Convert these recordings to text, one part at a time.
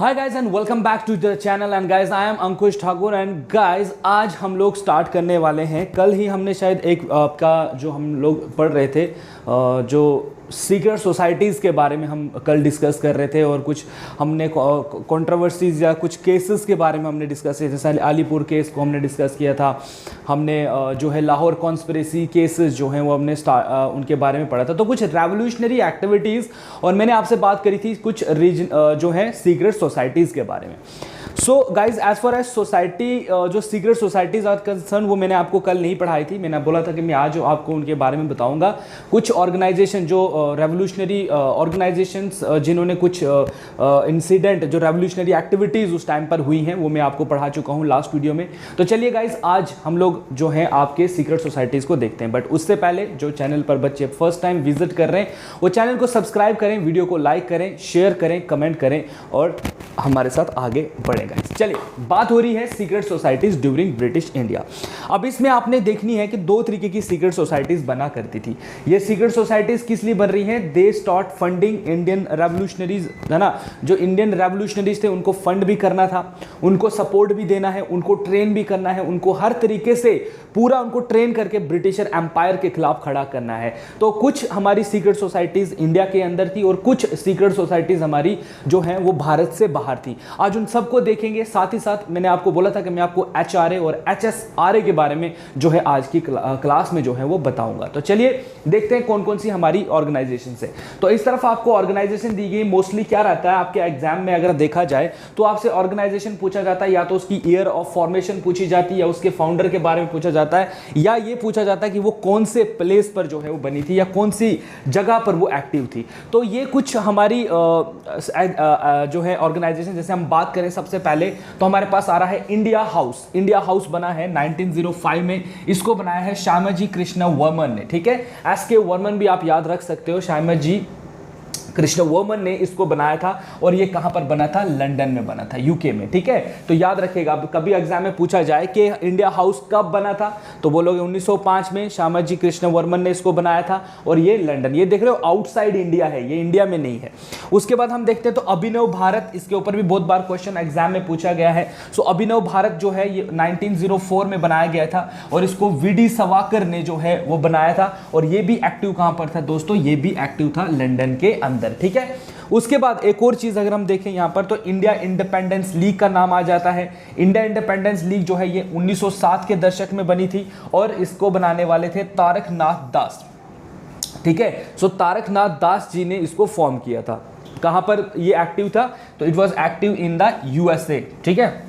Hi guys and welcome back to the channel and guys I am Ankush Thakur and guys आज हम लोग start करने वाले हैं। कल ही हमने शायद एक आपका जो हम लोग पढ़ रहे थे जो सीक्रेट सोसाइटीज़ के बारे में हम कल डिस्कस कर रहे थे और कुछ हमने कंट्रोवर्सीज या कुछ केसेस के बारे में हमने डिस्कस किया। जैसे अलीपुर केस को हमने डिस्कस किया था, हमने जो है लाहौर कॉन्स्पिरेसी केसेस जो हैं वो हमने उनके बारे में पढ़ा था। तो कुछ रेवोल्यूशनरी एक्टिविटीज़ और मैंने आपसे बात करी थी कुछ जो है सीक्रेट सोसाइटीज़ के बारे में। So guys as far as society जो सीक्रेट सोसाइटीज़ आर कंसर्न वो मैंने आपको कल नहीं पढ़ाई थी। मैंने बोला था कि मैं आज आपको उनके बारे में बताऊंगा। कुछ ऑर्गेनाइजेशन जो रेवोल्यूशनरी ऑर्गेनाइजेशंस जिन्होंने कुछ इंसिडेंट जो रेवोल्यूशनरी एक्टिविटीज़ उस टाइम पर हुई हैं वो मैं आपको पढ़ा चुका हूँ लास्ट वीडियो में। तो चलिए गाइज आज हम लोग जो हैं आपके सीक्रेट सोसाइटीज़ को देखते हैं। बट उससे पहले जो चैनल पर बच्चे फर्स्ट टाइम विजिट कर रहे हैं वो चैनल को सब्सक्राइब करें, वीडियो को लाइक करें, शेयर करें, कमेंट करें और हमारे साथ आगे बढ़ें। चलिए बात हो रही है secret societies during British India. अब इसमें आपने देखनी है कि दो तरीके की सीक्रेट सोसाइटीज बना करती थी। ये सीक्रेट सोसाइटीज किस लिए बन रही हैं? They start funding Indian revolutionaries, है ना। जो इंडियन रेवोल्यूशनरीज थे उनको फंड भी करना था, उनको सपोर्ट भी देना है, उनको ट्रेन भी करना है, उनको हर तरीके से पूरा उनको ट्रेन करके ब्रिटिशर एम्पायर के खिलाफ खड़ा करना है। तो कुछ हमारी सीक्रेट सोसाइटीज इंडिया के अंदर थी और कुछ सीक्रेट सोसाइटीज हमारी जो है वो भारत से बाहर थी। आज उन सबको देखेंगे। साथ ही साथ मैंने आपको बोला था कि मैं आपको HRA और HSRA के बारे में जो है आज की क्लास में जो है वो बताऊंगा। तो चलिए देखते हैं कौन कौन सी हमारी ऑर्गेनाइजेशन है। तो इस तरफ आपको ऑर्गेनाइजेशन दी गई। मोस्टली क्या रहता है आपके एग्जाम में अगर देखा जाए तो आपसे ऑर्गेनाइजेशन पूछा जाता है, या तो उसकी ईयर ऑफ फॉर्मेशन पूछी जाती है, या उसके फाउंडर के बारे में पूछा जाता है, या ये पूछा जाता है कि वो कौन से प्लेस पर जो है वो बनी थी या कौन सी जगह पर वो एक्टिव थी। तो ये कुछ हमारी जो है ऑर्गेनाइजेशन। जैसे हम बात करें सबसे पहले तो हमारे पास आ रहा है इंडिया हाउस। इंडिया हाउस बना है 1905 में। इसको बनाया है श्यामाजी कृष्ण वर्मन ने। ठीक है, SK वर्मन भी आप याद रख सकते हो। श्यामाजी कृष्ण वर्मन ने इसको बनाया था और ये कहां पर बना था? लंदन में बना था, यूके में। ठीक है, तो याद रखिएगा। कभी एग्जाम में पूछा जाए कि इंडिया हाउस कब बना था तो बोलोगे 1905 में श्यामाजी कृष्ण वर्मन ने इसको बनाया था और ये लंदन। ये देख रहे हो आउटसाइड इंडिया है, ये इंडिया में नहीं है। उसके बाद हम देखते हैं तो अभिनव भारत, इसके ऊपर भी बहुत बार क्वेश्चन एग्जाम में पूछा गया है। सो अभिनव भारत जो है ये 1904 में बनाया गया था और इसको VD सावरकर ने जो है वो बनाया था और ये भी एक्टिव कहां पर था दोस्तों? ये भी एक्टिव था लंदन के अंदर। ठीक है, उसके बाद एक और चीज अगर हम देखें यहां पर तो इंडिया इंडिपेंडेंस लीग का नाम आ जाता है। इंडिया इंडिपेंडेंस लीग जो है ये 1907 के दशक में बनी थी और इसको बनाने वाले थे तारकनाथ दास। ठीक है, सो तारकनाथ दास जी ने इसको फॉर्म किया था। कहां पर ये एक्टिव था? तो it was active in the USA। ठीक है,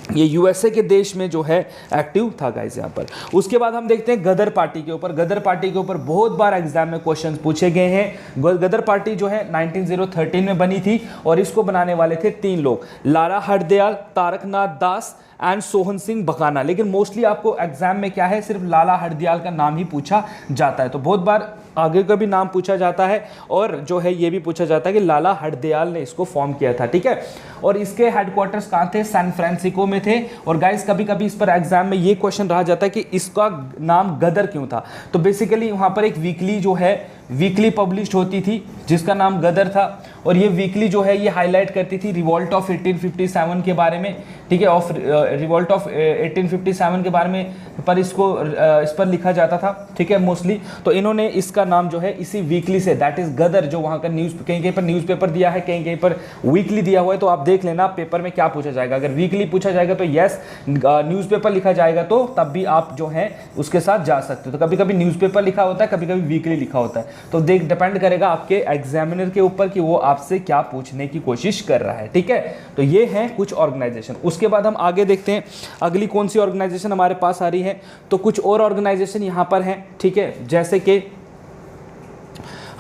ये USA के देश में जो है एक्टिव था गाइस यहाँ पर। उसके बाद हम देखते हैं गदर पार्टी के ऊपर। गदर पार्टी के ऊपर बहुत बार एग्जाम में क्वेश्चन पूछे गए हैं। गदर पार्टी जो है 1913 में बनी थी और इसको बनाने वाले थे 3 लोग, लाला हरदयाल, तारकनाथ दास एंड सोहन सिंह बकाना। लेकिन मोस्टली आपको एग्जाम में क्या है, सिर्फ लाला हरदयाल का नाम ही पूछा जाता है। तो बहुत बार आगे का भी नाम पूछा जाता है और जो है ये भी पूछा जाता है कि लाला हरदयाल ने इसको फॉर्म किया था। ठीक है, और इसके हेडक्वार्टर्स कहाँ थे? सैन फ्रांसिस्को में थे। और गाइस कभी कभी इस पर एग्जाम में ये क्वेश्चन रहा जाता है कि इसका नाम गदर क्यों था? तो बेसिकली वहाँ पर एक वीकली जो है वीकली पब्लिश होती थी जिसका नाम गदर था और ये वीकली जो है ये हाईलाइट करती थी रिवॉल्ट ऑफ 1857 के बारे में। ठीक है, ऑफ रिवॉल्ट ऑफ 1857 के बारे में पर इस पर लिखा जाता था। ठीक है, मोस्टली तो इन्होंने इसका नाम जो है इसी वीकली से, दैट इज गदर, जो वहाँ का कहीं कहीं पर न्यूज़पेपर दिया है, कहीं कहीं पर वीकली दिया हुआ है। तो आप देख लेना पेपर में क्या पूछा जाएगा। अगर वीकली पूछा जाएगा तो यस, न्यूज़पेपर लिखा जाएगा तो तब भी आप जो है उसके साथ जा सकते हो। तो कभी कभी न्यूज़पेपर लिखा होता है, कभी कभी वीकली लिखा होता है। तो डिपेंड करेगा आपके एग्जामिनर के ऊपर कि वो आपसे क्या पूछने की कोशिश कर रहा है। ठीक है, तो ये हैं कुछ ऑर्गेनाइजेशन। उसके बाद हम आगे देखते हैं अगली कौन सी ऑर्गेनाइजेशन हमारे पास आ रही है। तो कुछ और ऑर्गेनाइजेशन यहाँ पर हैं। ठीक है, जैसे कि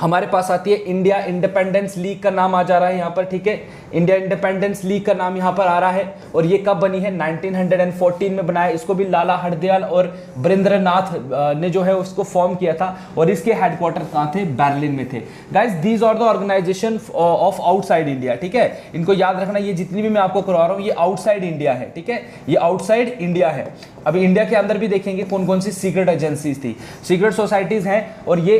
हमारे पास आती है इंडिया इंडिपेंडेंस लीग का नाम आ जा रहा है यहाँ पर। ठीक है, इंडिया इंडिपेंडेंस लीग का नाम यहाँ पर आ रहा है और ये कब बनी है? 1914 में बनाया। इसको भी लाला हरदयाल और बरिंद्रनाथ ने जो है उसको फॉर्म किया था और इसके हेडक्वार्टर कहाँ थे? बर्लिन में थे। Guys these are the organisation of outside India. ठीक है, इनको याद रखना, ये जितनी भी मैं आपको करवा रहा हूँ ये आउटसाइड इंडिया है। ठीक है, ये आउटसाइड इंडिया है। अभी इंडिया के अंदर भी देखेंगे कौन कौन सी सीक्रेट एजेंसीज थी, सीक्रेट सोसाइटीज हैं और ये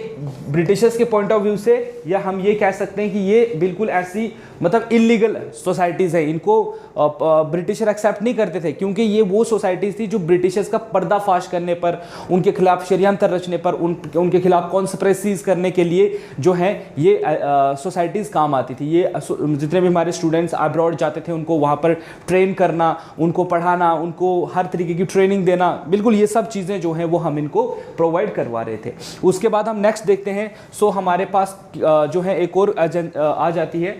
ब्रिटिशर्स के पॉइंट पॉइंट ऑफ व्यू से, या हम ये कह सकते हैं कि ये बिल्कुल ऐसी मतलब इलीगल सोसाइटीज़ है, इनको ब्रिटिशर एक्सेप्ट नहीं करते थे, क्योंकि ये वो सोसाइटीज़ थी जो ब्रिटिशर्स का पर्दाफाश करने पर, उनके खिलाफ षड्यंत्र रचने पर, उनके खिलाफ कॉन्स्पिरेसीज करने के लिए जो है ये सोसाइटीज़ काम आती थी। ये जितने भी हमारे स्टूडेंट्स अब्रॉड जाते थे उनको वहाँ पर ट्रेन करना, उनको पढ़ाना, उनको हर तरीके की ट्रेनिंग देना, बिल्कुल ये सब चीज़ें जो हैं वो हम इनको प्रोवाइड करवा रहे थे। उसके बाद हम नेक्स्ट देखते हैं। सो हमारे पास जो है एक और आ जाती है,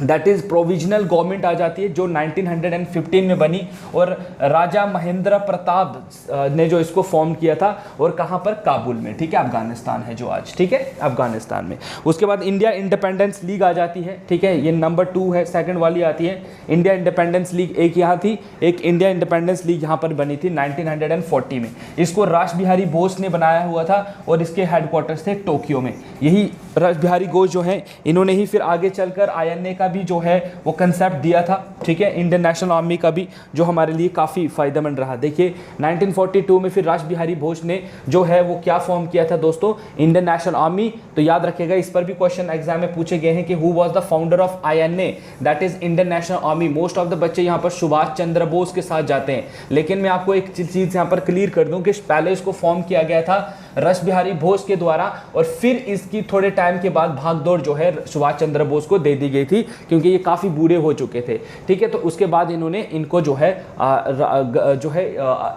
दैट इज़ प्रोविजनल गवर्नमेंट आ जाती है, जो 1915 में बनी, और राजा महेंद्र प्रताप ने जो इसको फॉर्म किया था, और कहाँ पर, काबुल में, ठीक है, अफगानिस्तान है जो आज, ठीक है, अफगानिस्तान में। उसके बाद इंडिया इंडिपेंडेंस लीग आ जाती है, ठीक है, ये नंबर 2 है, सेकंड वाली आती है इंडिया इंडिपेंडेंस लीग। एक यहाँ थी, एक इंडिया इंडिपेंडेंस लीग यहाँ पर बनी थी 1940 में। इसको रास बिहारी बोस ने बनाया हुआ था, और इसके हेडक्वार्टर्स थे टोक्यो में। यही रास बिहारी बोस जो है, इन्होंने ही फिर आगे चलकर INA का भी जो है वो कंसेप्ट दिया था, ठीक है, इंडियन नेशनल आर्मी का भी, जो हमारे लिए काफ़ी फ़ायदेमंद रहा। देखिए 1942 में फिर रास बिहारी बोस ने जो है वो क्या फॉर्म किया था दोस्तों, इंडियन नेशनल आर्मी। तो याद रखिएगा, इस पर भी क्वेश्चन एग्जाम में पूछे गए हैं कि who was the founder of INA, that is Indian national army. Most of the बच्चे यहाँ पर सुभाष चंद्र बोस के साथ जाते हैं, लेकिन मैं आपको एक चीज़ यहाँ पर क्लियर कर दूँ कि पहले इसको फॉर्म किया गया था रास बिहारी बोस के द्वारा, और फिर इसकी थोड़े टाइम के बाद भागदौड़ जो है सुभाष चंद्र बोस को दे दी गई थी, क्योंकि ये काफ़ी बूढ़े हो चुके थे, ठीक है। तो उसके बाद इन्होंने इनको जो है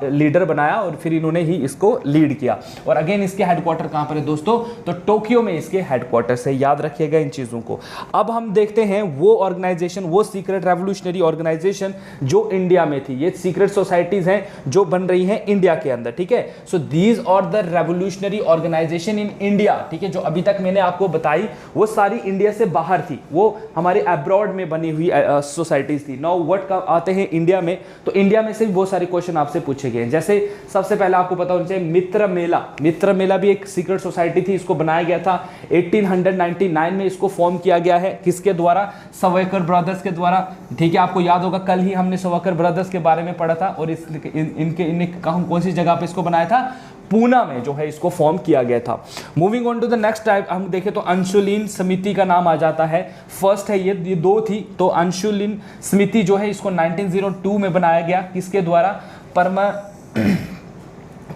लीडर बनाया, और फिर इन्होंने ही इसको लीड किया। और अगेन इसके हेडक्वार्टर कहाँ पर है दोस्तों, तो टोक्यो में इसके हेडक्वार्टर है, याद रखिएगा इन चीज़ों को। अब हम देखते हैं वो ऑर्गेनाइजेशन, वो सीक्रेट रेवोल्यूशनरी ऑर्गेनाइजेशन जो इंडिया में थी। ये सीक्रेट सोसाइटीज़ हैं जो बन रही हैं इंडिया के अंदर, ठीक है। So these are the revolutionary organisation in India, ठीक है, जो अभी तक मैंने आपको बताई वो सारी इंडिया से बाहर थी, वो हमारे अब्रॉड में बनी हुई सोसाइटीज थी। नाउ व्हाट आते हैं इंडिया में, तो इंडिया में से भी बहुत सारे क्वेश्चन आपसे पूछे गए हैं। जैसे सबसे पहले आपको पता होना चाहिए मित्र मेला। मित्र मेला भी एक सीक्रेट सोसाइटी थी, इसको बनाया गया था 1899 में। इसको फॉर्म किया गया है किसके द्वारा, सावरकर ब्रदर्स के द्वारा, ठीक है। आपको याद होगा कल ही हमने सावरकर ब्रदर्स के बारे में पढ़ा था, और इनके कौन सी जगह पे इसको बनाया था, पूना में जो है इसको फॉर्म किया गया था। Moving on to the next type, हम देखें तो अंशुलिन समिति का नाम आ जाता है। फर्स्ट है ये 2 थी, तो अंशुलिन समिति जो है इसको 1902 में बनाया गया, किसके द्वारा,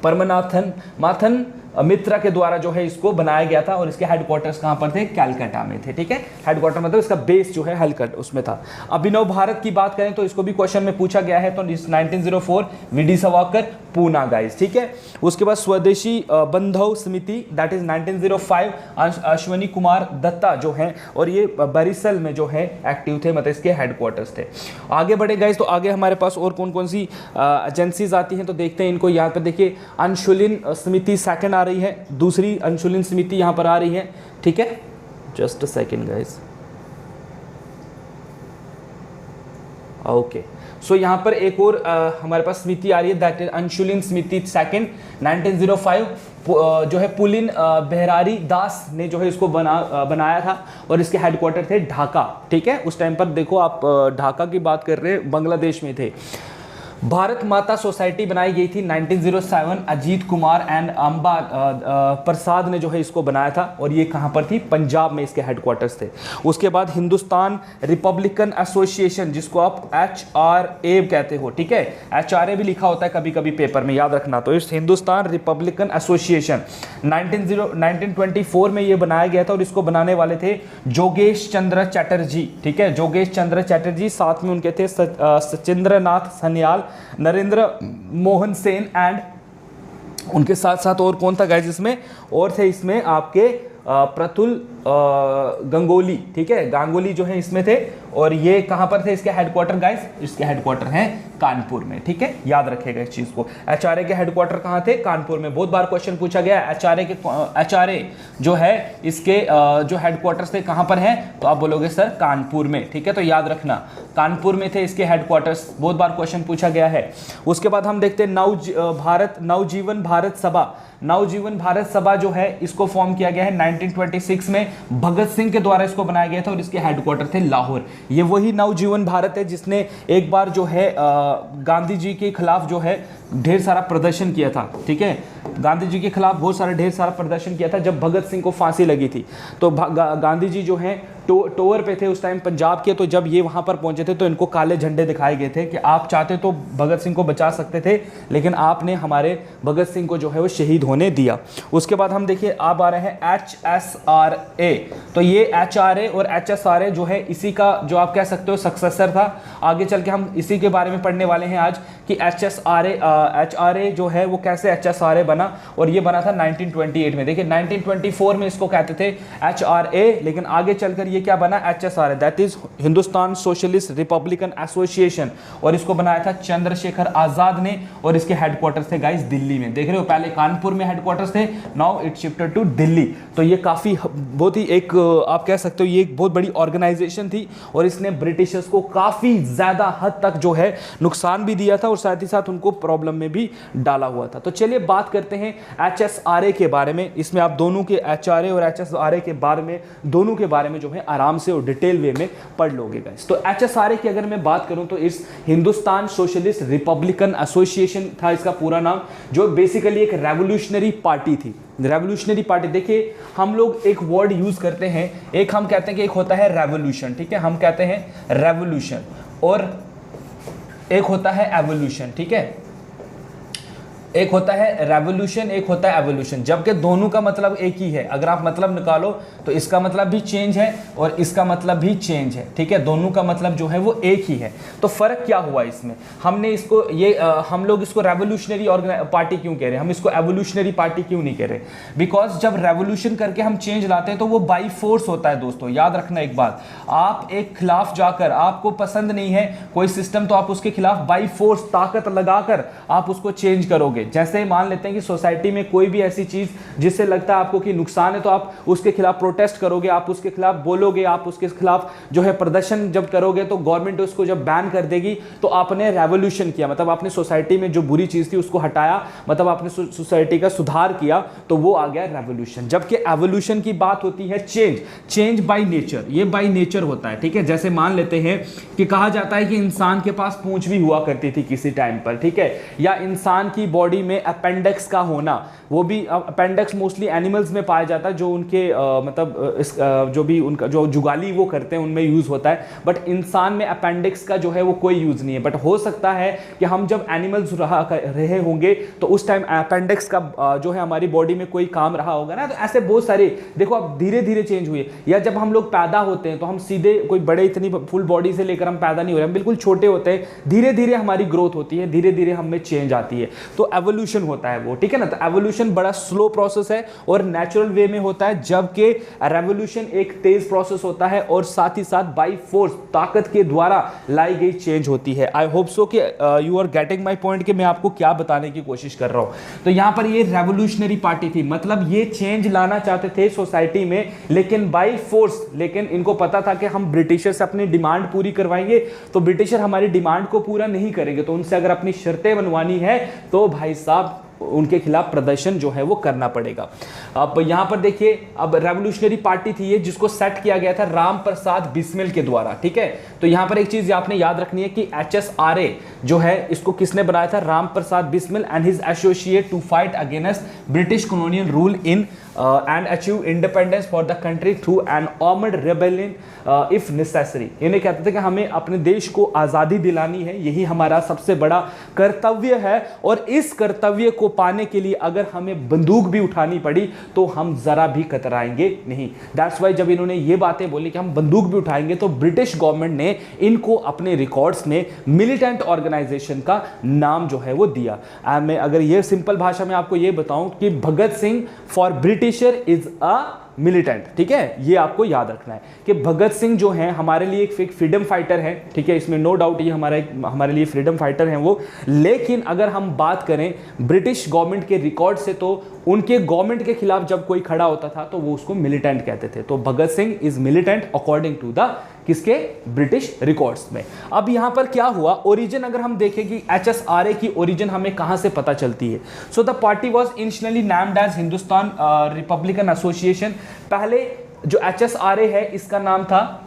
परमनाथन मित्रा के द्वारा जो है इसको बनाया गया था, और इसके हेडक्वार्टर्स कहाँ पर थे, कलकत्ता में थे, ठीक है। हेडक्वार्टर मतलब इसका बेस जो है हलकट उसमें था। अभिनव भारत की बात करें तो इसको भी क्वेश्चन में पूछा गया है, तो 1904 VD सावरकर, पूना गाइस, ठीक है। उसके बाद स्वदेशी बंधव समिति, दैट इज 1905 अश्वनी कुमार दत्ता जो है, और ये बरिसल में जो है एक्टिव थे, मतलब इसके हेडक्वार्टर्स थे। आगे बढ़े गाइस, तो आगे हमारे पास और कौन कौन सी एजेंसीज आती हैं, तो देखते हैं इनको। यहाँ पर देखिए अंशुलिन समिति सेकंड आ रही है, दूसरी अंशुलिन समिति यहाँ पर आ रही है, ठीक है। Just a second guys, okay. So यहाँ पर एक और हमारे पास समिति आ रही है, दैट इज अंशुलिन समिति सेकंड 1905, जो है पुलिन बेहरारी दास ने जो है इसको बनाया था, और इसके हेडक्वार्टर थे ढाका, ठीक है। उस टाइम पर देखो आप ढाका की बात कर रहे हैं, बांग्लादेश में थे। भारत माता सोसाइटी बनाई गई थी 1907, अजीत कुमार एंड अंबा प्रसाद ने जो है इसको बनाया था, और ये कहाँ पर थी, पंजाब में इसके हेडक्वार्टर्स थे। उसके बाद हिंदुस्तान रिपब्लिकन एसोसिएशन, जिसको आप HRA कहते हो, ठीक है, HRA भी लिखा होता है कभी कभी पेपर में, याद रखना। तो इस हिंदुस्तान रिपब्लिकन एसोसिएशन 1924 में ये बनाया गया था, और इसको बनाने वाले थे जोगेश चंद्र चैटर्जी, ठीक है, जोगेश चंद्र चैटर्जी, साथ में उनके थे सचिंद्र नाथ सन्याल, नरेंद्र मोहन सेन, एंड उनके साथ साथ और कौन था गाइस इसमें, और थे इसमें आपके प्रतुल गंगोली, ठीक है, गांगुली जो है इसमें थे। और ये कहाँ पर थे इसके हेडक्वार्टर गाइस, इसके हेडक्वार्टर हैं कानपुर में, ठीक है, याद रखिएगा इस चीज़ को। HRA के हेडक्वार्टर कहाँ थे, कानपुर में। बहुत बार क्वेश्चन पूछा गया है, HRA जो है इसके जो हेडक्वार्टर्स थे कहाँ पर हैं, तो आप बोलोगे सर कानपुर में, ठीक है। तो याद रखना कानपुर में थे इसके हेडक्वार्टर्स, बहुत बार क्वेश्चन पूछा गया है। उसके बाद हम देखते हैं नवजीवन भारत सभा। नवजीवन भारत सभा जो है इसको फॉर्म किया गया है 1926 में, भगत सिंह के द्वारा इसको बनाया गया था और इसके हेडक्वार्टर थे लाहौर। ये वही नवजीवन भारत है जिसने एक बार जो है गांधी जी के खिलाफ जो है ढेर सारा प्रदर्शन किया था, ठीक है, गांधी जी के खिलाफ बहुत सारा ढेर सारा प्रदर्शन किया था जब भगत सिंह को फांसी लगी थी। तो गांधी जी जो हैं टोवर पे थे उस टाइम पंजाब के, तो जब ये वहाँ पर पहुँचे थे तो इनको काले झंडे दिखाए गए थे कि आप चाहते तो भगत सिंह को बचा सकते थे, लेकिन आपने हमारे भगत सिंह को जो है वो शहीद होने दिया। उसके बाद हम देखिए आप आ रहे हैं HSRA। तो ये HRA और HSRA जो है इसी का जो आप कह सकते हो सक्सेसर था। आगे चल के हम इसी के बारे में पढ़ने वाले हैं आज कि HRA जो है वो कैसे HSRA बना, और ये बना था 1928 में। देखिए 1924 में इसको कहते थे HRA, लेकिन आगे चलकर ये क्या बना HSRA, that is Hindustan socialist Republican association, और इसको बनाया था चंद्रशेखर आजाद ने, और इसके हेडक्वार्टर्स थे गाइस दिल्ली में। देख रहे हो पहले कानपुर में हेडक्वार्टर्स थे, now it shifted to Delhi. तो ये काफी बहुत ही एक आप कह सकते हो ये एक बहुत बड़ी ऑर्गेनाइजेशन थी, और इसने ब्रिटिशर्स को काफी ज्यादा हद तक जो है नुकसान भी दिया था और साथ ही साथ उनको प्रॉब्लम में भी डाला हुआ था। तो चलिए बात करते हैं HSRA के बारे में। इसमें आप दोनों के HRA और HSRA के बारे में दोनों के बारे में जो है आराम से और डिटेल वे में पढ़ लोगे गाइस। तो HSRA की अगर मैं बात करूं तो इस हिंदुस्तान सोशलिस्ट रिपब्लिकन एसोसिएशन था इसका पूरा नाम, जो बेसिकली एक रेवोल्यूशनरी पार्टी थी। रेवोल्यूशनरी पार्टी, देखिए हम लोग एक वर्ड यूज करते हैं, एक हम कहते हैं कि एक होता है रेवोल्यूशन, ठीक है, हम कहते हैं रेवोल्यूशन, और एक होता है एवोल्यूशन, ठीक है, एक होता है रेवोल्यूशन, एक होता है एवोल्यूशन, जबकि दोनों का मतलब एक ही है। अगर आप मतलब निकालो तो इसका मतलब भी चेंज है और इसका मतलब भी चेंज है, ठीक है, दोनों का मतलब जो है वो एक ही है। तो फर्क क्या हुआ इसमें, हमने इसको हम लोग इसको रेवोल्यूशनरी पार्टी क्यों कह रहे हैं, हम इसको एवोल्यूशनरी पार्टी क्यों नहीं कह रहे, बिकॉज जब रेवोल्यूशन करके हम चेंज लाते हैं तो वो बाई फोर्स होता है। दोस्तों याद रखना एक बात, आप एक खिलाफ जाकर, आपको पसंद नहीं है कोई सिस्टम तो आप उसके खिलाफ बाई फोर्स ताकत लगाकर आप उसको चेंज करोगे। जैसे मान लेते हैं कि सोसाइटी में कोई भी ऐसी चीज जिससे लगता है आपको कि नुकसान है, तो आप उसके खिलाफ प्रोटेस्ट करोगे, आप उसके खिलाफ बोलोगे, आप उसके खिलाफ जो है प्रदर्शन जब करोगे तो गवर्नमेंट उसको जब बैन कर देगी। तो आपने रेवोल्यूशन किया, मतलब आपने सोसाइटी में जो बुरी चीज थी उसको हटाया, मतलब आपने सोसाइटी का सुधार किया, तो वो आ गया रेवोल्यूशन। जबकि एवोल्यूशन की बात होती है चेंज बाय नेचर, ये बाय नेचर होता है, ठीक है। जैसे मान लेते हैं कि कहा जाता है कि इंसान के पास पूंछ भी हुआ करती थी किसी टाइम पर, ठीक है, या इंसान की बॉडी में अपेंडिक्स का होना, वो भी अपेंडिक्स मोस्टली एनिमल्स में पाया जाता है, जो उनके जो भी उनका जो जुगाली वो करते हैं उनमें यूज होता है, बट इंसान में अपेंडिक्स का जो है वो कोई यूज नहीं है। बट हो सकता है कि हम जब एनिमल्स रहे होंगे तो उस टाइम अपेंडिक्स का जो है हमारी बॉडी में कोई काम रहा होगा ना। तो ऐसे बहुत सारे देखो अब धीरे धीरे चेंज हुए, या जब हम लोग पैदा होते हैं तो हम सीधे कोई बड़े इतनी फुल बॉडी से लेकर हम पैदा नहीं हो रहे, हम बिल्कुल छोटे होते हैं, धीरे धीरे हमारी ग्रोथ होती है, धीरे धीरे हमें चेंज आती है, तो एवोल्यूशन होता है वो, ठीक है ना। तो एवोल्यूशन बड़ा स्लो प्रोसेस है और नेचुरल वे में होता है, जबकि रेवोल्यूशन एक तेज प्रोसेस होता है और साथ ही साथ बाय फोर्स ताकत के द्वारा लाई गई चेंज होती है। आई होप सो कि you are getting my point कि मैं आपको क्या बताने की कोशिश कर रहा हूं। तो यहां पर ये रेवोल्यूशनरी पार्टी थी, मतलब ये चेंज लाना चाहते थे सोसाइटी में, लेकिन बाय फोर्स, लेकिन इनको पता था कि हम ब्रिटिशर से अपनी डिमांड पूरी करवाएंगे तो ब्रिटिशर हमारी डिमांड को पूरा नहीं करेंगे, तो उनसे अगर अपनी शर्तें बनवानी है तो भाई साहब उनके खिलाफ प्रदर्शन जो है वो करना पड़ेगा। अब यहां पर देखिए, अब रेवोल्यूशनरी पार्टी थी ये, जिसको सेट किया गया था राम प्रसाद बिस्मिल के द्वारा, ठीक है। तो यहां पर एक चीज आपने याद रखनी है कि HSRA जो है इसको किसने बनाया था, Ram Prasad Bismil and his associate to fight against British colonial rule in and achieve independence for the country through an armed rebellion if necessary। इन्हें कहते थे कि हमें अपने देश को आज़ादी दिलानी है, यही हमारा सबसे बड़ा कर्तव्य है, और इस कर्तव्य को पाने के लिए अगर हमें बंदूक भी उठानी पड़ी तो हम जरा भी कतराएंगे नहीं। दैट्स वाई जब इन्होंने ये बातें बोली कि हम बंदूक भी उठाएंगे, तो ब्रिटिश गवर्नमेंट ने इनको अपने रिकॉर्ड्स में मिलिटेंट ऑर्गेनाइजेशन का नाम जो है वो दिया। मैं अगर ये सिंपल भाषा में आपको ये बताऊं कि Bhagat Singh for Britisher is a militant, ठीक है, ये आपको याद रखना है कि भगत सिंह जो हैं हमारे लिए एक फ्रीडम फाइटर है, ठीक है, इसमें नो डाउट ये हमारे लिए फ्रीडम फाइटर हैं वो। लेकिन अगर हम बात करें ब्रिटिश गवर्नमेंट के रिकॉर्ड से, तो उनके गवर्नमेंट के खिलाफ जब कोई खड़ा होता था तो वो उसको मिलिटेंट कहते थे। तो Bhagat Singh is militant according to the किसके, ब्रिटिश रिकॉर्ड्स में। अब यहां पर क्या हुआ, ओरिजिन अगर हम देखें कि HSRA की ओरिजिन हमें कहां से पता चलती है। So the party was initially named as Hindustan republican association. पहले जो HSRA है इसका नाम था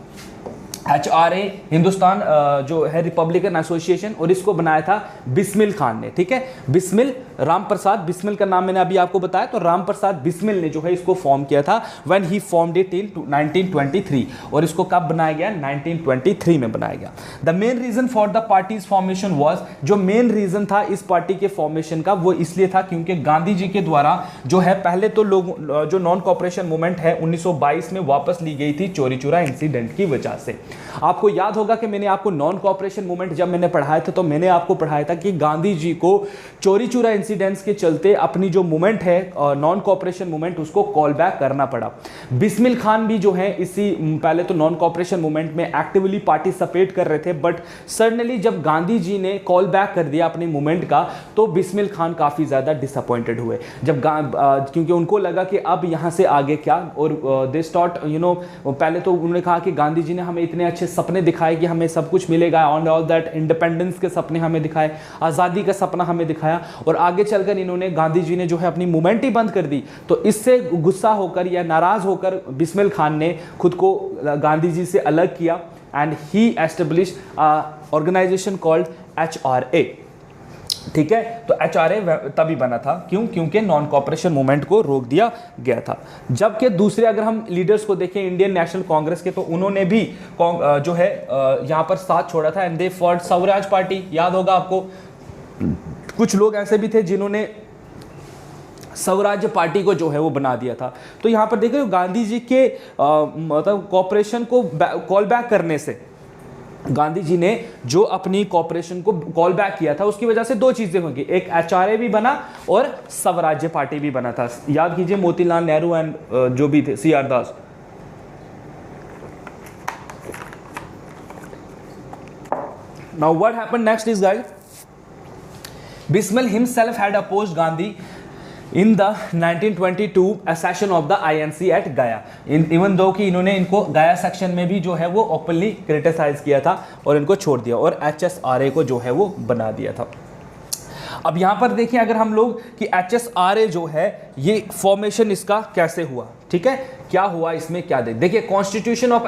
HRA, हिंदुस्तान जो है रिपब्लिकन एसोसिएशन, और इसको बनाया था बिस्मिल खान ने, ठीक है। बिस्मिल, राम प्रसाद बिस्मिल का नाम मैंने अभी आपको बताया, तो राम प्रसाद बिस्मिल ने जो है इसको फॉर्म किया था when he formed it in 1923, और इसको कब बनाया गया? 1923 में बनाया गया। The main reason for the party's formation was, जो मेन रीजन था इस पार्टी के फॉर्मेशन का वो इसलिए था क्योंकि गांधी जी के द्वारा जो है पहले तो लोग जो नॉन कॉपरेशन मूवमेंट है 1922 में वापस ली गई थी चोरी चुरा इंसिडेंट की वजह से। आपको याद होगा कि मैंने आपको नॉन कॉपरेशन मूवमेंट जब मैंने पढ़ाया था तो मैंने आपको पढ़ाया था कि गांधी जी को चोरी चुरा इंसिडेंट्स के चलते अपनी जो मूवमेंट है नॉन कॉपरेशन मूवमेंट उसको कॉल बैक करना पड़ा। बिस्मिल खान भी जो है इसी पहले तो नॉन कॉपरेशन मूवमेंट में एक्टिवली पार्टिसिपेट कर रहे थे, बट सडनली जब गांधी जी ने कॉल बैक कर दिया अपनी मूवमेंट का तो बिस्मिल खान काफ़ी ज़्यादा डिसअपॉइंटेड हुए जब क्योंकि उनको लगा कि अब यहाँ से आगे क्या, और दे स्टार्ट पहले तो उन्होंने कहा कि गांधी जी ने हमें इतने अच्छे सपने दिखाए कि हमें सब कुछ मिलेगा, ऑन ऑल दैट इंडिपेंडेंस के सपने हमें दिखाए, आज़ादी का सपना हमें दिखाया, और आगे चलकर इन्होंने गांधी जी ने जो है अपनी मूवमेंट ही बंद कर दी। तो इससे गुस्सा होकर या नाराज़ होकर बिस्मिल खान ने खुद को गांधी जी से अलग किया and he established organisation called HRA, ठीक है। तो HRA तभी बना था, क्यों? क्योंकि नॉन कॉपरेशन मूवमेंट को रोक दिया गया था। जबकि दूसरे अगर हम लीडर्स को देखें इंडियन नेशनल कांग्रेस के, तो उन्होंने भी जो है यहाँ पर साथ छोड़ा था and they formed Swaraj party. याद होगा आपको, कुछ लोग ऐसे भी थे जिन्होंने स्वराज्य पार्टी को जो है वो बना दिया था। तो यहाँ पर देख रहे हो गांधी जी के मतलब कॉपरेशन को कॉल बैक करने से, गांधी जी ने जो अपनी कॉपरेशन को कॉल बैक किया था उसकी वजह से दो चीजें होंगी, एक HRA भी बना और स्वराज्य पार्टी भी बना था। याद कीजिए मोतीलाल नेहरू एंड जो भी थे CR Das. Now what happened next is guys, Bismil himself had opposed Gandhi in the 1922 accession of the INC at गया, इवन दो कि इन्होंने इनको गया सेक्शन में भी जो है वो ओपनली क्रिटिसाइज किया था और इनको छोड़ दिया और HSRA को जो है वो बना दिया था। अब यहाँ पर देखिए अगर हम लोग कि HSRA जो है ये फॉर्मेशन इसका कैसे हुआ, ठीक है, क्या हुआ इसमें क्या देखिए constitution of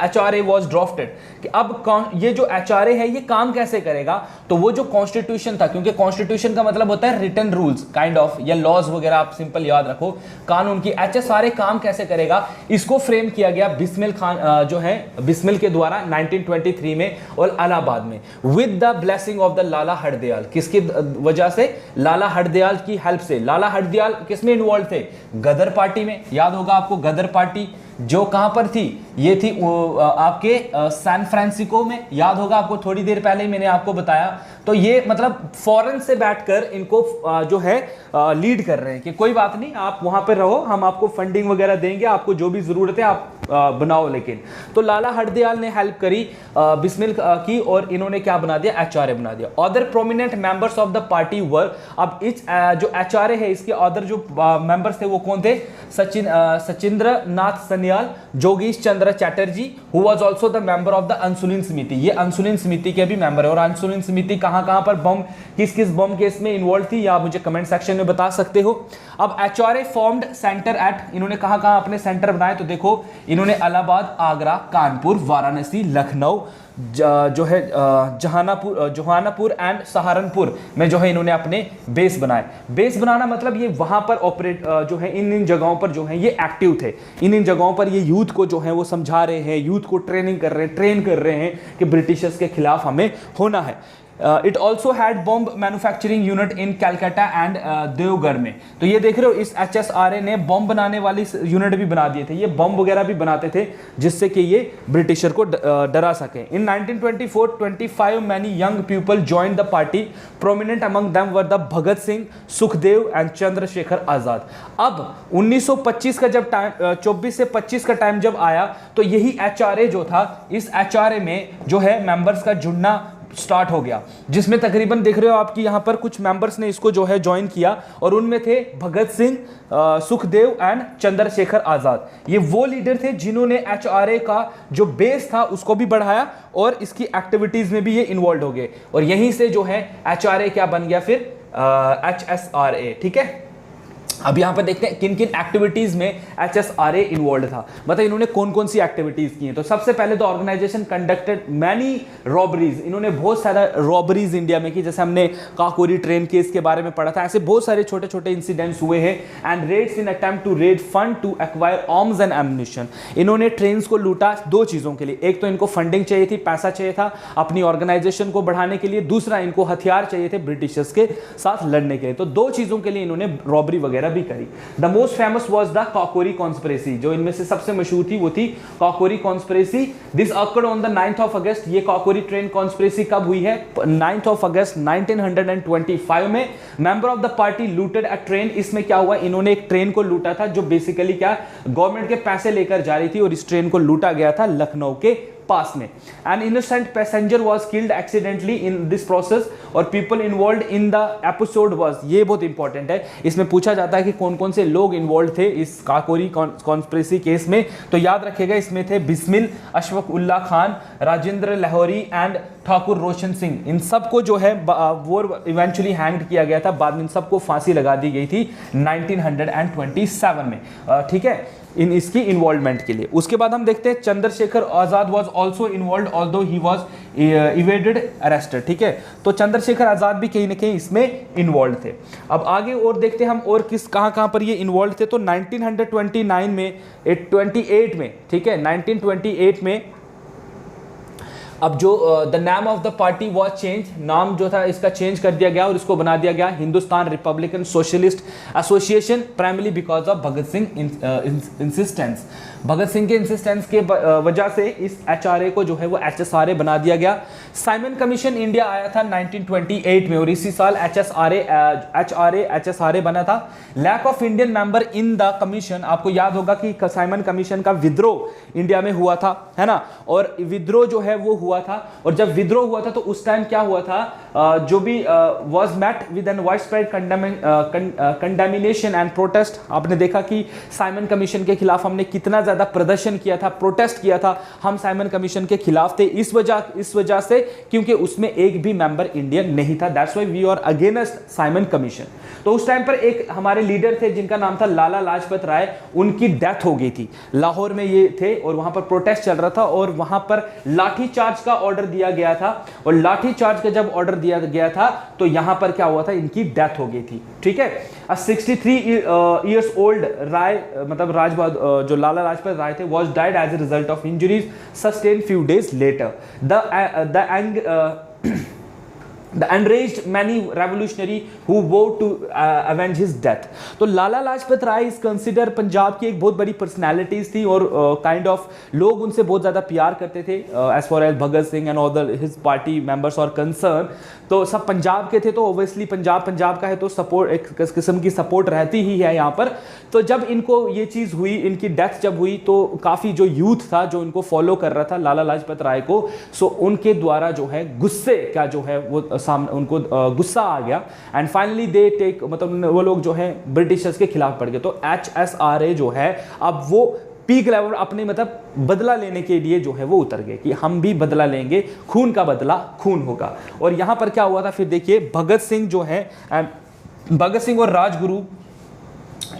HRA was drafted, कि अब ये जो HRA है ये काम कैसे करेगा, तो वो जो कॉन्स्टिट्यूशन था, क्योंकि कॉन्स्टिट्यूशन का मतलब होता है रिटन रूल्स काइंड ऑफ, या लॉज वगैरह, आप सिंपल याद रखो कानून की। HSRA काम कैसे करेगा इसको फ्रेम किया गया बिस्मिल खान जो है बिस्मिल के द्वारा 1923 में और इलाहाबाद में with the blessing of the Lala Hardayal. किसकी वजह से? लाला हरदयाल की हेल्प से। लाला हरदयाल किसमें इन्वॉल्व थे? गदर पार्टी में। याद होगा आपको गदर पार्टी जो कहां पर थी, ये थी आपके सैन फ्रांसिस्को में। याद होगा आपको, थोड़ी देर पहले ही मैंने आपको बताया। तो ये मतलब फॉरेन से बैठकर इनको जो है लीड कर रहे हैं कि कोई बात नहीं, आप वहां पर रहो, हम आपको फंडिंग वगैरह देंगे, आपको जो भी जरूरत है आप बनाओ। लेकिन तो लाला हरदयाल ने हेल्प करी बिस्मिल की और इन्होंने क्या बना दिया? HRA बना दिया। Other prominent members of the party were, अब इस जो HRA है इसके अदर जो मेंबर्स थे वो कौन थे? सचिंद्र नाथ सन्याल, जोगीश Chandra Chatterjee, who was also the member of the Anushilan Samiti. ये अंसुलिन समिति के भी मेंबर है। और अंसुलिन समिति कहां पर बम, किस बम केस में इन्वॉल्व थी, या आप मुझे कमेंट सेक्शन में बता सकते हो। अब HRA फॉर्म्ड सेंटर एट, इन्होंने कहां अपने सेंटर बनाए, तो देखो इन्होंने इलाहाबाद, आगरा, कानपुर, वाराणसी, लखनऊ, जो है जहानापुर एंड सहारनपुर में जो है इन्होंने अपने बेस बनाए। बेस बनाना मतलब ये वहां पर ऑपरेट जो है इन जगहों पर जो है ये एक्टिव थे। इन जगहों पर ये यूथ को जो है वो समझा रहे हैं, यूथ को ट्रेन कर रहे हैं कि ब्रिटिशर्स के खिलाफ हमें होना है। It also had bomb manufacturing unit in Calcutta and देवगढ़ में। तो ये देख रहे हो इस HSRA ने बॉम्ब बनाने वाली यूनिट भी बना दिए थे, ये बॉम्ब वगैरह भी बनाते थे जिससे कि ये ब्रिटिशर को डरा सके। In 1924-25 many young people join the party, prominent among them were the Bhagat Singh, Sukhdev and Chandrashekhar Azad. अब 1925 का जब टाइम 24 से 25 का टाइम जब आया तो यही HRA जो था, इस HRA में जो है मेंबर्स का जुड़ना स्टार्ट हो गया, जिसमें तकरीबन देख रहे हो आपकी यहाँ पर कुछ मेंबर्स ने इसको जो है ज्वाइन किया और उनमें थे भगत सिंह, सुखदेव एंड चंद्रशेखर आजाद। ये वो लीडर थे जिन्होंने HRA का जो बेस था उसको भी बढ़ाया और इसकी एक्टिविटीज में भी ये इन्वॉल्व हो गए और यहीं से जो है HRA क्या बन गया फिर HSRA, ठीक है। अब यहाँ पर देखते हैं किन किन एक्टिविटीज में HSRA इन्वॉल्व था, मतलब इन्होंने कौन कौन सी एक्टिविटीज की हैं। तो सबसे पहले तो ऑर्गेनाइजेशन कंडक्टेड मैनी रॉबरीज, इन्होंने बहुत सारा रॉबरीज इंडिया में की, जैसे हमने काकोरी ट्रेन केस के बारे में पढ़ा था, ऐसे बहुत सारे छोटे छोटे इंसिडेंट्स हुए हैं। And raids in attempt to raid fund to acquire arms and ammunition, इन्होंने ट्रेन को लूटा दो चीजों के लिए, एक तो इनको फंडिंग चाहिए थी, पैसा चाहिए था अपनी ऑर्गेनाइजेशन को बढ़ाने के लिए, दूसरा इनको हथियार चाहिए थे ब्रिटिशर्स के साथ लड़ने के लिए। तो दो चीजों के लिए इन्होंने रॉबरी वगैरह भी करी। The most famous was the Kakori conspiracy, जो इनमें से सबसे मशहूर थी वो थी Kakori conspiracy. This occurred on the 9th of अगस्त, ये काकोरी ट्रेन कॉन्स्पिरेसी कब हुई है? 9th ऑफ अगस्त 1925 में। Member of the party looted a train, इसमें क्या हुआ, इन्होंने एक ट्रेन को लूटा था जो बेसिकली क्या गवर्नमेंट के पैसे लेकर जा रही थी, और इस ट्रेन को लूटा गया था लखनऊ के पास में। An innocent passenger was killed accidentally in this process, और people involved in the episode was, ये बहुत इंपॉर्टेंट है, इसमें पूछा जाता है कि कौन कौन से लोग इन्वॉल्व थे इस काकोरी कॉन्स्पिरेसी केस में। तो याद रखिएगा, इसमें थे बिस्मिल, अशफाक उल्लाह खान, राजेंद्र लाहौरी एंड ठाकुर रोशन सिंह। इन सबको जो है वो इवेंचुअली हैंग्ड किया गया था, बाद में इन सबको फांसी लगा दी गई थी 1927 में। ठीक है, इन इसकी इन्वॉल्वमेंट के लिए। उसके बाद हम देखते हैं Chandrashekhar Azad was also involved although he was evaded arrested. ठीक है, तो चंद्रशेखर आजाद भी कहीं ना कहीं इसमें इन्वॉल्व थे। अब आगे और देखते हैं हम और किस कहां पर ये इन्वॉल्व थे। तो 1929 में 28 में, ठीक है, 1928 में अब जो the name of the party was change, नाम जो था इसका चेंज कर दिया गया और इसको बना दिया गया Hindustan republican socialist association, primarily because of Bhagat Singh insistence. Bhagat Singh के इंसिस्टेंस के वजह से इस HRA को जो है वो HSRA बना दिया गया। साइमन कमीशन इंडिया आया था 1928 में, और इसी साल HSRA बना था। Lack of Indian member in the commission, आपको याद होगा कि साइमन कमीशन का विद्रोह इंडिया में हुआ था, है ना, और विद्रोह जो है वो हुआ था, और जब विद्रोह हुआ था तो उस टाइम क्या हुआ था, जो भी was met with an wide spread condemnation and protest. आपने देखा कि साइमन कमीशन के खिलाफ हमने कितना ज्यादा प्रदर्शन किया था, प्रोटेस्ट किया था, हम साइमन कमीशन के खिलाफ थे इस वजह से क्योंकि उसमें एक भी मेंबर इंडियन नहीं था। That's why we are against Simon commission. तो उस टाइम पर एक हमारे लीडर थे जिनका नाम था लाला लाजपत राय, उनकी डेथ हो गई थी। लाहौर में ये थे और वहां पर प्रोटेस्ट चल रहा था, और वहां पर लाठी चार्ज का ऑर्डर दिया गया था, और लाठी चार्ज का जब ऑर्डर दिया गया था तो यहां पर क्या हुआ था, इनकी डेथ हो गई थी। ठीक है, 63 years old राय, मतलब राज बहादुर जो लाला लाजपत राय थे, was died as a result of injuries sustained few days later. The enraged many revolutionary who vowed to avenge his death. तो लाला लाजपत राय इस कंसिडर पंजाब की एक बहुत बड़ी पर्सनैलिटीज थी, और काइंड ऑफ लोग उनसे बहुत ज़्यादा प्यार करते थे as for as Bhagat Singh and all his party members और कंसर्न। तो सब पंजाब के थे, तो ओबियसली पंजाब का है तो सपोर्ट, एक किस्म की सपोर्ट रहती ही है यहाँ पर। तो जब इनको ये चीज़ हुई, इनकी डेथ जब हुई, तो काफ़ी जो यूथ था जो इनको फॉलो कर रहा था लाला लाजपत राय को, सो उनके द्वारा जो है गुस्से का जो है वो सामने उनको गुस्सा आ गया, एंड फाइनली दे टेक, मतलब वो लोग जो है ब्रिटिशर्स के खिलाफ पड़ गए। तो HSRA जो है अब वो पीक लेवल अपने मतलब बदला लेने के लिए जो है वो उतर गए कि हम भी बदला लेंगे, खून का बदला खून होगा। और यहां पर क्या हुआ था फिर देखिए, भगत सिंह जो है, भगत सिंह और Rajguru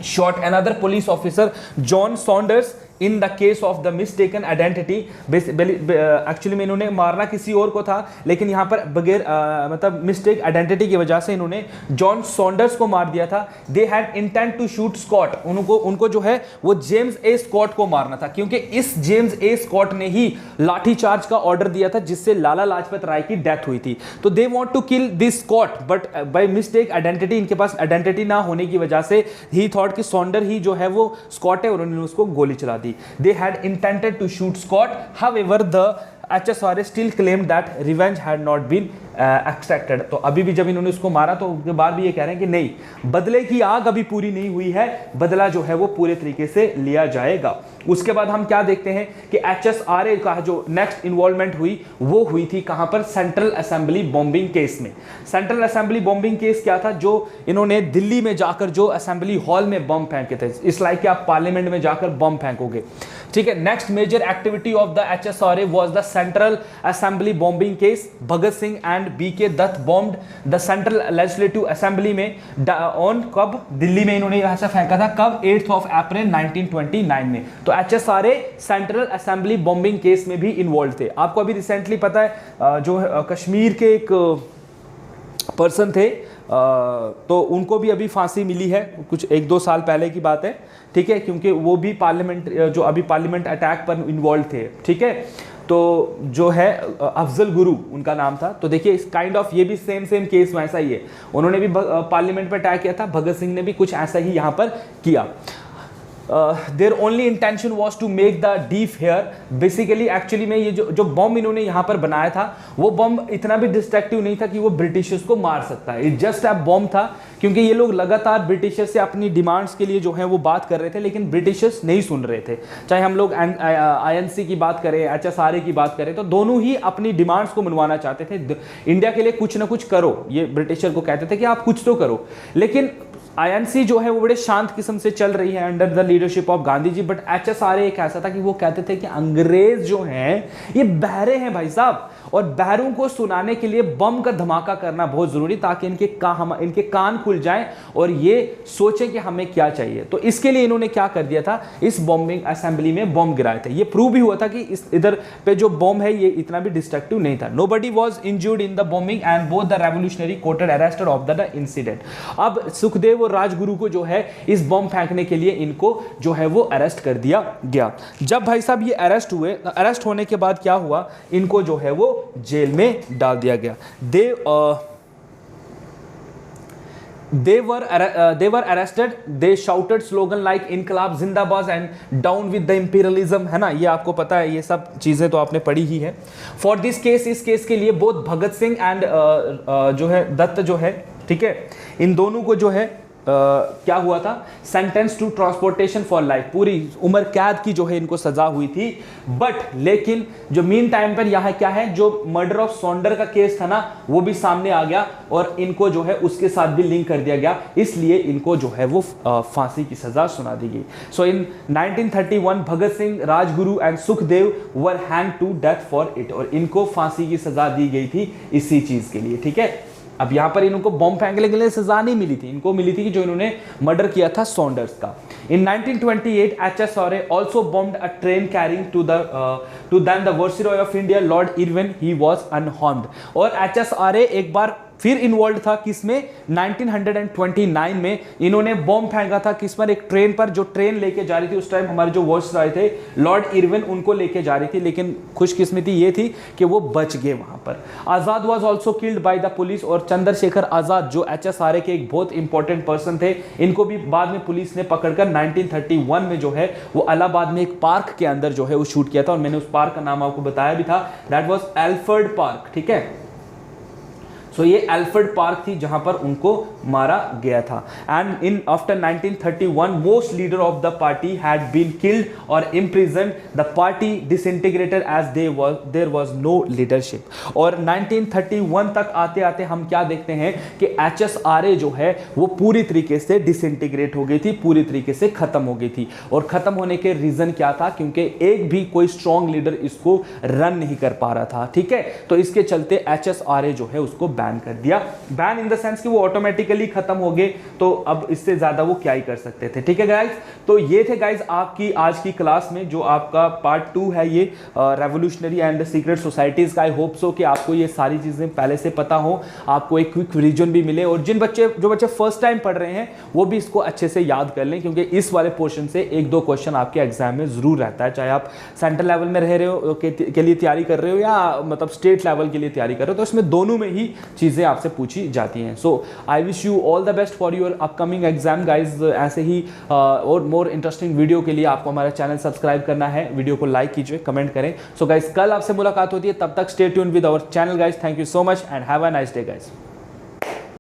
shot another police officer John Saunders in the case of the mistaken identity। Actually में इन्होंने मारना किसी और को था, लेकिन यहाँ पर बगैर मतलब मिस्टेक आइडेंटिटी की वजह से इन्होंने जॉन सॉन्डर्स को मार दिया था। They had intent to shoot Scott, उनको जो है वो जेम्स ए स्कॉट को मारना था, क्योंकि इस जेम्स ए स्कॉट ने ही लाठी चार्ज का ऑर्डर दिया था जिससे लाला लाजपत राय की डेथ हुई थी। तो they want to kill this Scott, but by mistake identity, इनके पास आइडेंटिटी ना होने की वजह से ही थॉट कि सॉन्डर ही जो है वो स्कॉट है, और उन्होंने उसको गोली चला दी। They had intended to shoot Scott, however the HSRA still claimed that revenge had not been extracted. तो अभी भी जब इन्होंने उसको मारा तो उसके बाद भी ये कह रहे हैं कि नहीं, बदले की आग अभी पूरी नहीं हुई है, बदला जो है वो पूरे तरीके से लिया जाएगा। उसके बाद हम क्या देखते हैं कि HSRA का जो नेक्स्ट इन्वॉल्वमेंट हुई वो हुई थी कहां पर, सेंट्रल असेंबली बॉम्बिंग केस में। सेंट्रल असेंबली बॉम्बिंग केस क्या था, जो इन्होंने दिल्ली में जाकर जो असेंबली हॉल में बम फेंके थे, इस लाइक कि आप पार्लियामेंट में जाकर बम फेंकोगे। ठीक है। Next major activity of the HSRA was the central assembly bombing case. Bhagat Singh and BK Dutt bombed the central legislative assembly में ऑन कब, दिल्ली में इन्होंने ऐसा फेंका था कब, 8 अप्रैल 1929 में। तो HSRA central assembly bombing case में भी इन्वॉल्व थे। आपको अभी रिसेंटली पता है जो कश्मीर के एक पर्सन थे तो उनको भी अभी फांसी मिली है, कुछ 1-2 साल पहले की बात है, ठीक है, क्योंकि वो भी पार्लियामेंट जो अभी पार्लियामेंट अटैक पर इन्वॉल्व थे, ठीक है। तो जो है अफजल गुरु उनका नाम था। तो देखिए इस काइंड ऑफ ये भी सेम केस वैसा ही है, उन्होंने भी पार्लियामेंट पर अटैक किया था, भगत सिंह ने भी कुछ ऐसा ही यहाँ पर किया। Their only intention was to make the deaf hear. Basically actually में ये जो बॉम्ब इन्होंने यहाँ पर बनाया था वो बॉम्ब इतना भी डिस्ट्रक्टिव नहीं था कि वो ब्रिटिशर्स को मार सकता है। इट जस्ट अ बॉम्ब था, क्योंकि ये लोग लगातार ब्रिटिशर्स से अपनी डिमांड्स के लिए जो है वो बात कर रहे थे, लेकिन ब्रिटिशर्स नहीं सुन रहे थे। चाहे हम लोग INC की बात करें, HSRA की बात करें, तो दोनों ही अपनी डिमांड्स को मनवाना चाहते थे। इंडिया के लिए कुछ ना कुछ करो, ये ब्रिटिशर को कहते थे कि आप कुछ तो करो। लेकिन INC जो है वो बड़े शांत किस्म से चल रही है under the leadership of Gandhi ji, but HSRA एक ऐसा था कि वो कहते थे कि अंग्रेज जो हैं ये बहरे हैं भाई साहब, और बहरों को सुनाने के लिए बम का धमाका करना बहुत जरूरी, ताकि इनके कान खुल जाएं और ये सोचें कि हमें क्या चाहिए। तो इसके लिए इन्होंने क्या कर दिया था, इस बॉम्बिंग असेंबली में बम गिराए थे। ये प्रूव भी हुआ था कि इस इधर पे जो बॉम्ब है ये इतना भी डिस्ट्रक्टिव नहीं था। Nobody was injured in the bombing and both the revolutionary courted arrested of the incident. अब सुखदेव और राजगुरु को जो है इस बॉम्ब फेंकने के लिए इनको जो है वो अरेस्ट कर दिया गया। जब भाई साहब ये अरेस्ट हुए, अरेस्ट होने के बाद क्या हुआ, इनको जो है वो जेल में डाल दिया गया। They were arrested. They shouted slogan like इनकलाब जिंदाबाद and down with the imperialism, है ना, ये आपको पता है, ये सब चीजें तो आपने पढ़ी ही है। फॉर दिस केस, इस केस के लिए बोथ भगत सिंह एंड जो है दत्त जो है, ठीक है, इन दोनों को जो है क्या हुआ था, sentence to transportation for life, पूरी उम्र कैद की जो है इनको सजा हुई थी। बट लेकिन जो मीन टाइम पर यहाँ क्या है, जो मर्डर ऑफ सॉन्डर का केस था ना वो भी सामने आ गया और इनको जो है उसके साथ भी लिंक कर दिया गया, इसलिए इनको जो है वो फांसी की सजा सुना दी गई। So in 1931 Bhagat Singh, Rajguru and Sukhdev were hang to death for it, और इनको फांसी की सजा दी गई थी इसी चीज के लिए, ठीक है। अब यहाँ पर इनको बॉम्ब फेंकने के लिए सजा नहीं मिली थी, इनको मिली थी कि जो इन्होंने मर्डर किया था सॉन्डर्स का। In 1928, HSRA also bombed a train carrying to then the Viceroy of India, Lord Irwin. He was unharmed. और HSRA एक बार फिर इन्वॉल्व था किसमें, 1929 में इन्होंने बॉम्ब फेंका था किस पर, एक ट्रेन पर, जो ट्रेन लेके जा रही थी उस टाइम हमारे जो वायसरॉय थे लॉर्ड इरविन, उनको लेके जा रही थी, लेकिन खुशकिस्मती ये थी कि वो बच गए वहां पर। Azad was also killed by the police, और चंद्रशेखर आजाद जो HSRA के एक बहुत इंपॉर्टेंट पर्सन थे, इनको भी बाद में पुलिस ने पकड़कर 1931 में जो है वो इलाहाबाद में एक पार्क के अंदर जो है वो शूट किया था, और मैंने उस पार्क का नाम आपको बताया भी था, दैट वाज एल्फर्ड पार्क, ठीक है। सो ये एल्फर्ड पार्क थी जहां पर उनको मारा गया था। And in after 1931 most leader of the party had been killed और imprisoned, the party disintegrated as there was no leadership. और 1931 तक आते आते हम क्या देखते हैं कि HSRA जो है वो पूरी तरीके से डिसइंटीग्रेट हो गई थी, पूरी तरीके से खत्म हो गई थी। और खत्म होने के रीजन क्या था, क्योंकि एक भी कोई स्ट्रॉन्ग लीडर इसको रन नहीं कर पा रहा था, ठीक है। तो इसके चलते HSRA जो है उसको बैन कर दिया। बैन इन द सेंस कि वो ऑटोमेटिकली खत्म हो गए, तो अब इससे ज्यादा वो क्या ही कर सकते थे, ठीक है गाइज। तो ये थे गाइज आपकी आज की क्लास में जो आपका पार्ट 2 है, ये रेवोल्यूशनरी एंड सीक्रेट सोसाइटीज का। आई होप सो कि आपको ये सारी चीजें पहले से पता हो, आपको एक क्विक रिवीजन भी मिले, और जो बच्चे फर्स्ट टाइम पढ़ रहे हैं वो भी इसको अच्छे से याद कर लें, क्योंकि इस वाले पोर्शन से 1-2 क्वेश्चन आपके एग्जाम में जरूर रहता है, चाहे आप सेंट्रल लेवल में रह रहे हो के लिए तैयारी कर रहे हो या मतलब स्टेट लेवल के लिए तैयारी कर रहे हो, तो इसमें दोनों में ही चीजें आपसे पूछी जाती हैं। So I wish you all the best for your upcoming exam guys. ऐसे ही और मोर इंटरेस्टिंग वीडियो के लिए आपको हमारा चैनल सब्सक्राइब करना है, वीडियो को लाइक कीजिए, कमेंट करें। सो गाइज कल आपसे मुलाकात होती है, तब तक stay tuned with our channel guys. Thank you so much and have a nice day guys.